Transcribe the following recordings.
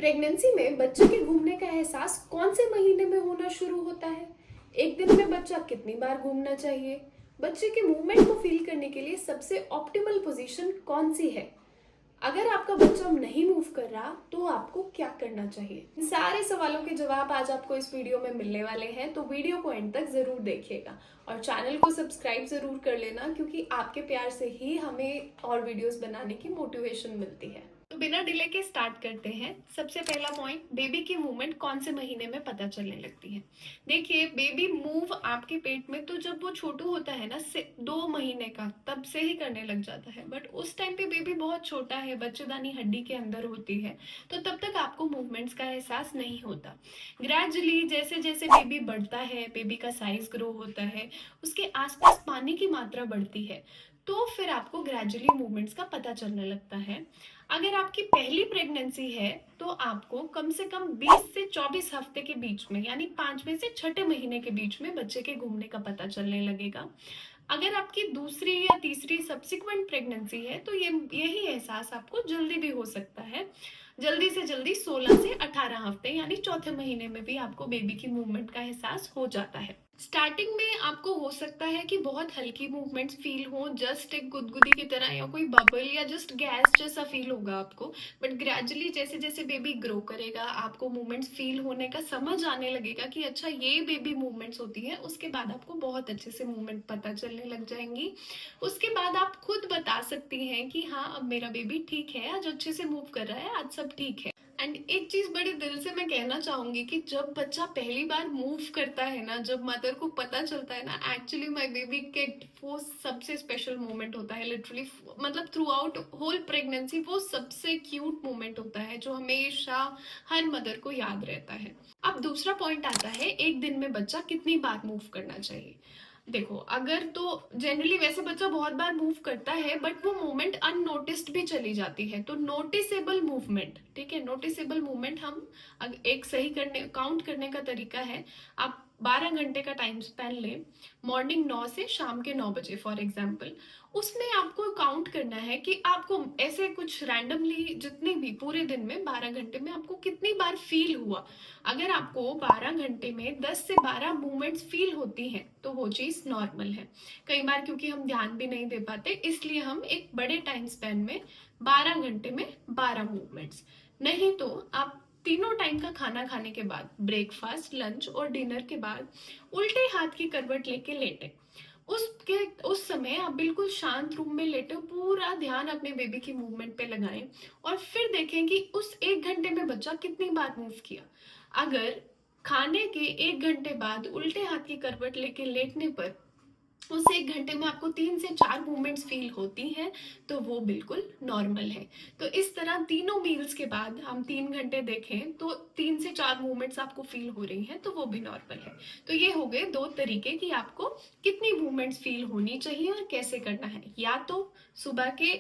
Pregnancy में बच्चे के घूमने का एहसास कौन से महीने में होना शुरू होता है? एक दिन में बच्चा कितनी बार घूमना चाहिए? बच्चे के मूवमेंट को फील करने के लिए सबसे ऑप्टिमल पोजीशन कौन सी है? अगर आपका बच्चा नहीं मूव कर रहा तो आपको क्या करना चाहिए? इन सारे सवालों के जवाब आज आपको इस वीडियो में मिलने वाले हैं, तो वीडियो को एंड तक जरूर देखिएगा और चैनल को सब्सक्राइब जरूर कर लेना, क्योंकि आपके प्यार से ही हमें और वीडियोस बनाने की मोटिवेशन मिलती है। तो बिना डिले के स्टार्ट करते हैं। सबसे पहला पॉइंट, बेबी की मूवमेंट कौन से महीने में पता चलने लगती है। देखिए, बेबी मूव आपके पेट में तो जब वो छोटू होता है ना, से 2 महीने का, तब से ही करने लग जाता है। बट उस टाइम पे बेबी बहुत छोटा है, बच्चेदानी हड्डी के अंदर होती है, तो तब तक आपको मूवमेंट्स का एहसास नहीं होता। ग्रेजुअली जैसे जैसे बेबी बढ़ता है, बेबी का साइज ग्रो होता है, उसके आसपास पानी की मात्रा बढ़ती है, तो फिर आपको ग्रेजुअली मूवमेंट्स का पता चलने लगता है। अगर आपकी पहली प्रेगनेंसी है तो आपको कम से कम 20 से 24 हफ्ते के बीच में, यानी 5वें से 6ठे महीने के बीच में बच्चे के घूमने का पता चलने लगेगा। अगर आपकी दूसरी या तीसरी सब्सिक्वेंट प्रेगनेंसी है तो यही एहसास आपको जल्दी भी हो सकता है। जल्दी से जल्दी 16 से 18 हफ्ते यानी चौथे महीने में भी आपको बेबी की मूवमेंट का एहसास हो जाता है। स्टार्टिंग में आपको हो सकता है कि बहुत हल्की मूवमेंट्स फील हो, जस्ट एक गुदगुदी की तरह या कोई बबल या जस्ट गैस जैसा फील होगा आपको। बट ग्रेजुअली जैसे जैसे बेबी ग्रो करेगा, आपको मूवमेंट्स फील होने का समझ आने लगेगा कि अच्छा ये बेबी मूवमेंट्स होती है। उसके बाद आपको बहुत अच्छे से मूवमेंट पता चलने लग जाएंगी। उसके बाद आप खुद बता सकती हैं कि हाँ, अब मेरा बेबी ठीक है, आज अच्छे से मूव कर रहा है, आज सब ठीक है। एंड एक चीज बड़े दिल से मैं कहना चाहूंगी कि जब बच्चा पहली बार मूव करता है ना, जब मदर को पता चलता है ना, एक्चुअली माय बेबी के, वो सबसे स्पेशल मोमेंट होता है। लिटरली मतलब थ्रू आउट होल प्रेगनेंसी वो सबसे क्यूट मोमेंट होता है जो हमेशा हर मदर को याद रहता है। अब दूसरा पॉइंट आता है, एक दिन में बच्चा कितनी बार मूव करना चाहिए। देखो, अगर तो जनरली वैसे बच्चा बहुत बार मूव करता है, बट वो मूवमेंट अननोटिस्ड भी चली जाती है, तो नोटिसेबल मूवमेंट, ठीक है, नोटिसेबल मूवमेंट हम एक सही करने काउंट करने का तरीका है, आप 12 घंटे का टाइम स्पैन लें, मॉर्निंग 9 से शाम के 9 बजे फॉर एग्जाम्पल। उसमें आपको काउंट करना है कि आपको ऐसे कुछ रैंडमली जितने भी पूरे दिन में 12 घंटे में आपको कितनी बार फील हुआ। अगर आपको 12 घंटे में 10 से 12 मूवमेंट्स फील होती हैं तो वो चीज नॉर्मल है। कई बार क्योंकि हम ध्यान भी नहीं दे पाते, इसलिए हम एक बड़े टाइम स्पैन में 12 घंटे में 12 मूवमेंट्स। नहीं तो आप तीनों टाइम का खाना खाने के बाद, ब्रेकफास्ट, लंच और डिनर के बाद उल्टे हाथ की करवट लेके लेटे। उस समय आप बिल्कुल शांत रूम में लेटे, पूरा ध्यान अपने बेबी की मूवमेंट पे लगाएं और फिर देखें कि उस 1 घंटे में बच्चा कितनी बार मूव किया। अगर खाने के 1 घंटे बाद उल्टे हाथ की करवट लेके लेटने पर उस 1 घंटे में आपको 3 से 4 मूवमेंट्स फील होती हैं, तो वो बिल्कुल नॉर्मल है। तो इस तरह तीनों मील्स के बाद हम 3 घंटे देखें तो 3 से 4 मूवमेंट्स आपको फील हो रही हैं, तो वो भी नॉर्मल है। तो ये हो गए 2 तरीके कि आपको कितनी मूवमेंट्स फील होनी चाहिए और कैसे करना है। या तो सुबह के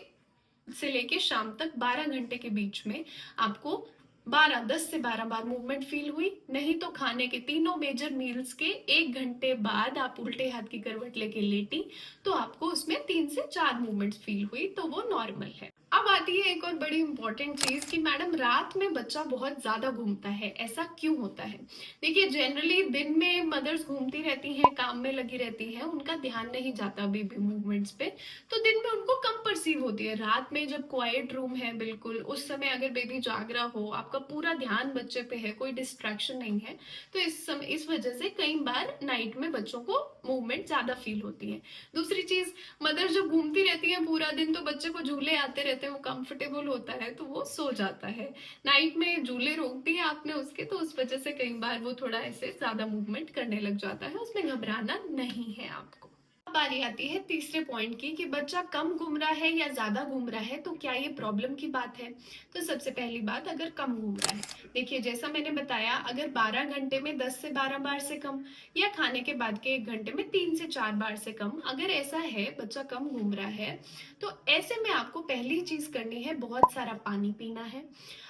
से लेके शाम तक 12 घंटे के बीच में आपको 10 से 12 बार मूवमेंट फील हुई, नहीं तो खाने के तीनों मेजर मील्स के 1 घंटे बाद आप उल्टे हाथ की करवट लेके लेटी तो आपको उसमें 3 से 4 मूवमेंट्स फील हुई, तो वो नॉर्मल है। अब आती है एक और बड़ी इंपॉर्टेंट चीज कि मैडम रात में बच्चा बहुत ज्यादा घूमता है, ऐसा क्यों होता है। देखिए, जनरली दिन में मदर्स घूमती रहती हैं, काम में लगी रहती हैं, उनका ध्यान नहीं जाता बेबी मूवमेंट्स पे, तो दिन में उनको कम परसीव होती है। रात में जब क्वाइट रूम है बिल्कुल, उस समय अगर बेबी जाग रहा हो, आपका पूरा ध्यान बच्चे पे है, कोई डिस्ट्रैक्शन नहीं है, तो इस वजह से कई बार नाइट में बच्चों को मूवमेंट ज्यादा फील होती है। दूसरी चीज, मदर जब घूमती रहती है पूरा दिन तो बच्चे को झूले आते रहते हैं, वो कंफर्टेबल होता है तो वो सो जाता है। नाइट में झूले रोक दिए आपने उसके, तो उस वजह से कई बार वो थोड़ा ऐसे ज्यादा मूवमेंट करने लग जाता है, उसमें घबराना नहीं है आपको। बारी आती है तीसरे पॉइंट की कि बच्चा कम घूम रहा है या ज्यादा घूम रहा है, तो क्या ये प्रॉब्लम की बात है। तो सबसे पहली बात, अगर कम घूम रहा है, देखिए जैसा मैंने बताया, अगर 12 घंटे में 10 से 12 बार से कम या खाने के बाद के 1 घंटे में 3 से 4 बार से कम, अगर ऐसा है, बच्चा कम घूम रहा है, तो ऐसे में आपको पहली चीज करनी है, बहुत सारा पानी पीना है।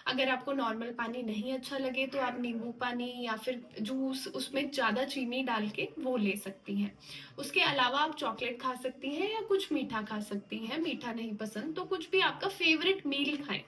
अगर आपको नॉर्मल पानी नहीं अच्छा लगे तो आप नींबू पानी या फिर जूस, उसमें ज्यादा चीनी डाल के वो ले सकती हैं। उसके अलावा आप चॉकलेट खा सकती हैं या कुछ मीठा खा सकती हैं। मीठा नहीं पसंद तो कुछ भी आपका फेवरेट मील खाएं।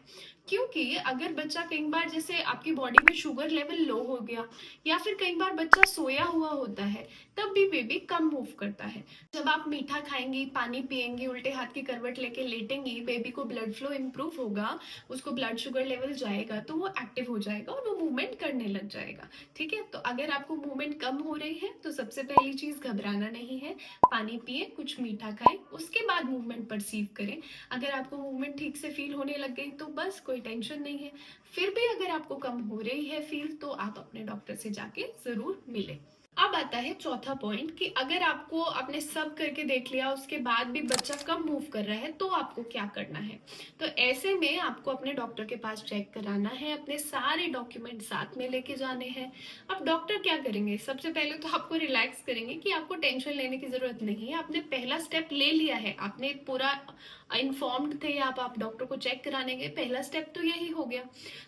क्योंकि अगर बच्चा कई बार जैसे आपकी बॉडी में शुगर लेवल लो हो गया या फिर कई बार बच्चा सोया हुआ होता है, तब भी बेबी कम मूव करता है। जब आप मीठा खाएंगी, पानी पिएंगी, उल्टे हाथ की करवट लेके लेटेंगी, बेबी को ब्लड फ्लो इंप्रूव होगा, उसको ब्लड शुगर लेवल जाएगा तो वो एक्टिव हो जाएगा और वो मूवमेंट करने लग जाएगा। ठीक है, तो अगर आपको मूवमेंट कम हो रही है तो सबसे पहली चीज घबराना नहीं है, पानी पिए, कुछ मीठा खाएं, उसके बाद मूवमेंट परसीव करें। अगर आपको मूवमेंट ठीक से फील होने लग गई तो बस कोई टेंशन नहीं है। फिर भी अगर आपको कम हो रही है फील तो आप अपने डॉक्टर से जाके जरूर मिलें। अब आता है चौथा पॉइंट कि अगर आपको आपने सब करके देख लिया उसके बाद भी बच्चा कम मूव कर रहा है तो आपको क्या करना है। तो ऐसे में आपको अपने डॉक्टर के पास चेक कराना है, अपने सारे डॉक्यूमेंट साथ में लेके जाने हैं। अब डॉक्टर क्या करेंगे, सबसे पहले तो आपको रिलैक्स करेंगे कि आपको टेंशन लेने की जरूरत नहीं है, आपने पहला स्टेप ले लिया है, आपने पूरा इन्फॉर्म्ड थे, आप डॉक्टर को चेक कराने गए, पहला स्टेप तो यही हो गया।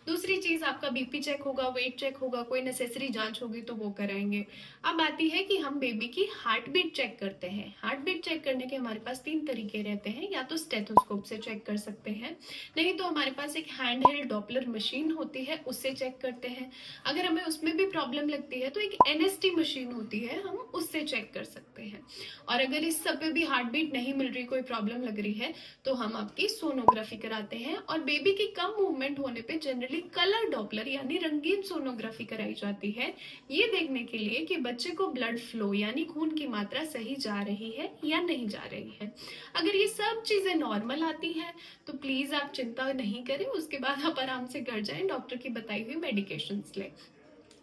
दूसरी चीज आपका बीपी चेक होगा, वेट चेक होगा, कोई नेसेसरी जांच होगी तो वो कराएंगे। अब आती है कि हम बेबी की हार्ट बीट चेक करते हैं। हार्ट बीट चेक करने के हमारे पास 3 तरीके रहते हैं, या तो स्टेथोस्कोप से चेक कर सकते हैं, नहीं तो हमारे पास एक हैंड हेल्ड डॉपलर मशीन होती है, उससे चेक करते हैं। अगर हमें उसमें भी प्रॉब्लम लगती है तो एक एनएसटी मशीन होती है, हम उससे चेक कर सकते हैं। और अगर इस सब पे भी हार्ट बीट नहीं मिल रही, कोई प्रॉब्लम लग रही है, तो हम आपकी सोनोग्राफी कराते हैं। और बेबी की कम मूवमेंट होने पे जनरली कलर डॉपलर यानी रंगीन सोनोग्राफी कराई जाती है, ये देखने के लिए कि बच्चे को ब्लड फ्लो यानी खून की मात्रा सही जा रही है या नहीं जा रही है। अगर ये सब चीजें नॉर्मल आती हैं तो प्लीज आप चिंता नहीं करें, उसके बाद आप आराम से घर जाएं, डॉक्टर की बताई हुई मेडिकेशंस लें।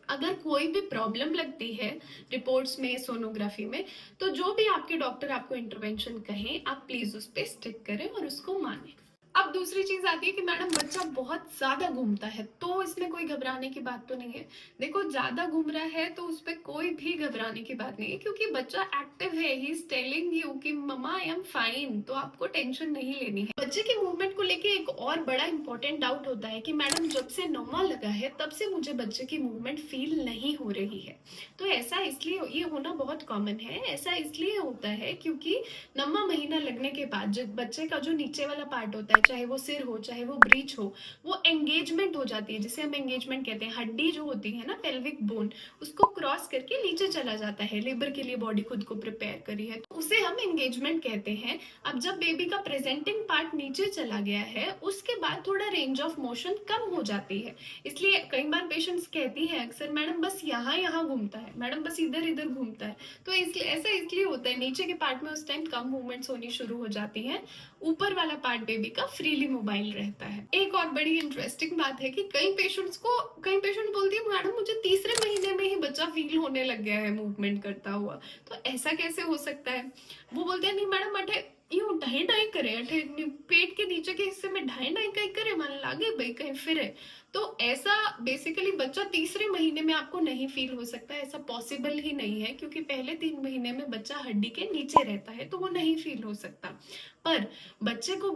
अगर कोई भी प्रॉब्लम लगती है रिपोर्ट्स में, सोनोग्राफी में, तो जो भी आपके डॉक्टर आपको इंटरवेंशन कहें आप प्लीज उस पर स्टिक करें और उसको मानें। अब दूसरी चीज आती है कि मैडम बच्चा बहुत ज्यादा घूमता है, तो इसमें कोई घबराने की बात तो नहीं है। देखो, ज्यादा घूम रहा है तो उस पर कोई भी घबराने की बात नहीं है, क्योंकि बच्चा एक्टिव है, ही इज टेलिंग यू कि मम्मा आई एम फाइन, तो आपको टेंशन नहीं लेनी है। बच्चे के मूवमेंट को लेके एक और बड़ा इंपॉर्टेंट डाउट होता है कि मैडम जब से नौमा लगा है तब से मुझे बच्चे की मूवमेंट फील नहीं हो रही है। तो ऐसा इसलिए, ये होना बहुत कॉमन है, ऐसा इसलिए होता है क्योंकि नौवां महीना लगने के बाद जब बच्चे का जो नीचे वाला पार्ट होता है, चाहे वो सिर हो चाहे वो ब्रीच हो, वो एंगेजमेंट हो जाती है, जिसे हम एंगेजमेंट कहते हैं। हड्डी जो होती है ना, पेल्विक बोन, उसको क्रॉस करके नीचे चला जाता है, लेबर के लिए बॉडी खुद को प्रिपेयर करी है, तो उसे हम एंगेजमेंट कहते हैं। अब जब बेबी का प्रेजेंटिंग पार्ट नीचे चला गया है उसके बाद थोड़ा रेंज ऑफ मोशन कम हो जाती है, इसलिए कई बार पेशेंट्स कहती हैं अक्सर, मैडम बस यहाँ यहाँ घूमता है, मैडम बस इधर इधर घूमता है। तो इसलिए ऐसा इसलिए होता है, नीचे के पार्ट में उस टाइम कम मूवमेंट्स होनी शुरू हो जाती हैं, ऊपर वाला पार्ट बेबी का फ्रीली मोबाइल रहता है। एक और बड़ी इंटरेस्टिंग बात है कि कई पेशेंट बोलती है मैडम मुझे तीसरे महीने में ही बच्चा फील होने लग गया है मूवमेंट करता हुआ, तो ऐसा कैसे हो सकता है। वो बोलते हैं नहीं मैडम अठे यूं ढाई ढाई करे, अठे पेट के नीचे के हिस्से में ढाई ढाई कहीं करे, मन लागे भाई कहीं फिरे। तो ऐसा बेसिकली बच्चा तीसरे महीने में आपको नहीं फील हो सकता, ऐसा पॉसिबल ही नहीं है, क्योंकि पहले 3 महीने में बच्चा हड्डी के नीचे रहता है तो वो नहीं फील हो सकता। पर बच्चे को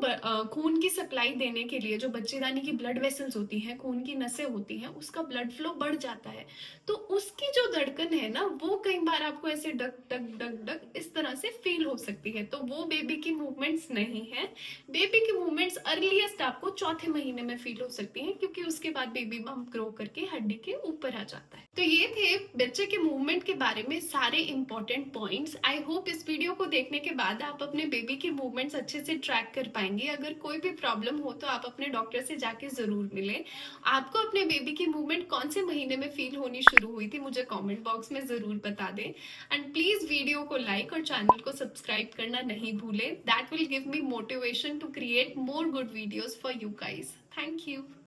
खून की सप्लाई देने के लिए जो बच्चेदानी की ब्लड वेसल्स होती हैं, खून की नसें होती हैं, उसका ब्लड फ्लो बढ़ जाता है, तो उसकी जो धड़कन है ना, वो कई बार आपको ऐसे डक डक डक डक इस तरह से फील हो सकती है, तो वो बेबी की मूवमेंट्स नहीं है। बेबी की मूवमेंट्स अर्लीस्ट आपको चौथे महीने में फील हो सकती हैं, क्योंकि उसके बाद बेबी बम्प ग्रो करके हड्डी के ऊपर आ जाता है। तो ये थे बच्चे के मूवमेंट के बारे में सारे इंपॉर्टेंट पॉइंट्स। आई होप इस वीडियो को देखने के बाद आप अपने बेबी की मूवमेंट्स अच्छे से ट्रैक कर पाएंगे। अगर कोई भी प्रॉब्लम हो तो आप अपने डॉक्टर से जाके जरूर मिलें। आपको अपने बेबी की मूवमेंट कौन से महीने में फील होनी शुरू हुई थी मुझे कमेंट बॉक्स में जरूर बता दें, एंड प्लीज वीडियो को लाइक और चैनल को सब्सक्राइब करना नहीं भूलें। That will give me motivation to create more good videos for you guys. Thank you.